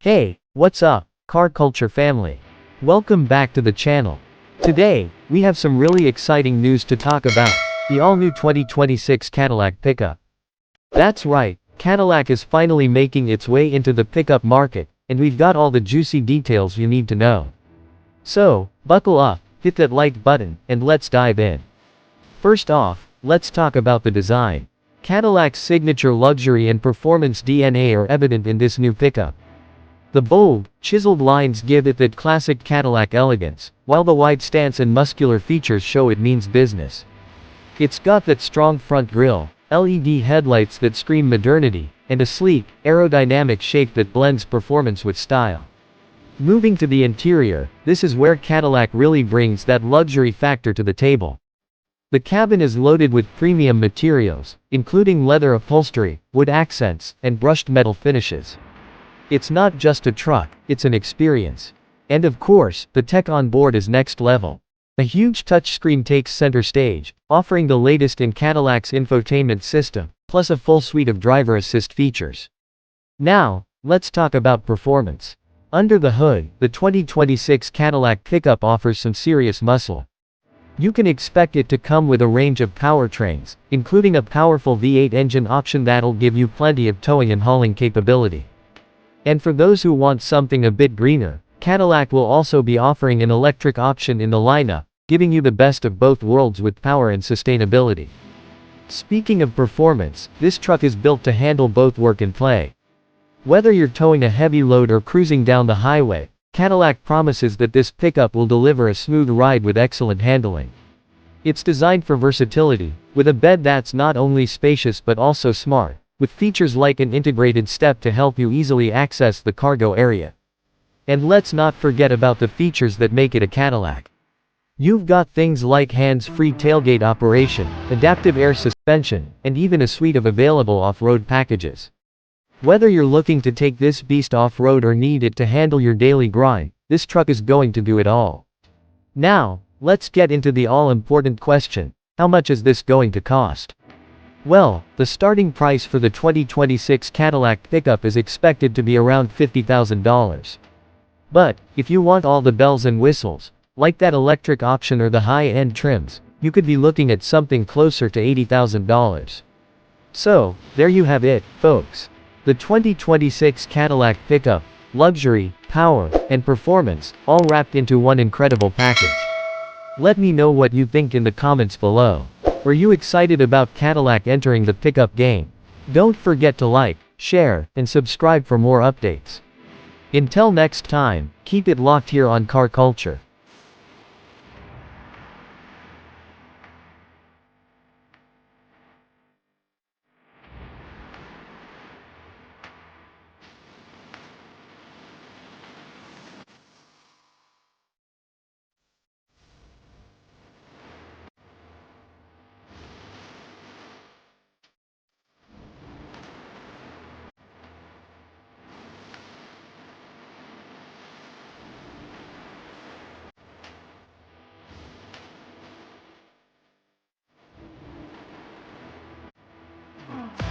Hey, what's up, car culture family? Welcome back to the channel. Today, we have some really exciting news to talk about, the all-new 2026 Cadillac Pickup. That's right, Cadillac is finally making its way into the pickup market, and we've got all the juicy details you need to know. So, buckle up, hit that like button, and let's dive in. First off, let's talk about the design. Cadillac's signature luxury and performance DNA are evident in this new pickup. The bold, chiseled lines give it that classic Cadillac elegance, while the wide stance and muscular features show it means business. It's got that strong front grille, LED headlights that scream modernity, and a sleek, aerodynamic shape that blends performance with style. Moving to the interior, this is where Cadillac really brings that luxury factor to the table. The cabin is loaded with premium materials, including leather upholstery, wood accents, and brushed metal finishes. It's not just a truck, it's an experience. And of course, the tech on board is next level. A huge touchscreen takes center stage, offering the latest in Cadillac's infotainment system, plus a full suite of driver assist features. Now, let's talk about performance. Under the hood, the 2026 Cadillac Pickup offers some serious muscle. You can expect it to come with a range of powertrains, including a powerful V8 engine option that'll give you plenty of towing and hauling capability. And for those who want something a bit greener, Cadillac will also be offering an electric option in the lineup, giving you the best of both worlds with power and sustainability. Speaking of performance, this truck is built to handle both work and play. Whether you're towing a heavy load or cruising down the highway, Cadillac promises that this pickup will deliver a smooth ride with excellent handling. It's designed for versatility, with a bed that's not only spacious but also smart, with features like an integrated step to help you easily access the cargo area. And let's not forget about the features that make it a Cadillac. You've got things like hands-free tailgate operation, adaptive air suspension, and even a suite of available off-road packages. Whether you're looking to take this beast off-road or need it to handle your daily grind, this truck is going to do it all. Now, let's get into the all-important question: how much is this going to cost? Well, the starting price for the 2026 Cadillac Pickup is expected to be around $50,000. But, if you want all the bells and whistles, like that electric option or the high-end trims, you could be looking at something closer to $80,000. So, there you have it, folks. The 2026 Cadillac Pickup, luxury, power, and performance, all wrapped into one incredible package. Let me know what you think in the comments below. Were you excited about Cadillac entering the pickup game? Don't forget to like, share, and subscribe for more updates. Until next time, keep it locked here on Car Culture.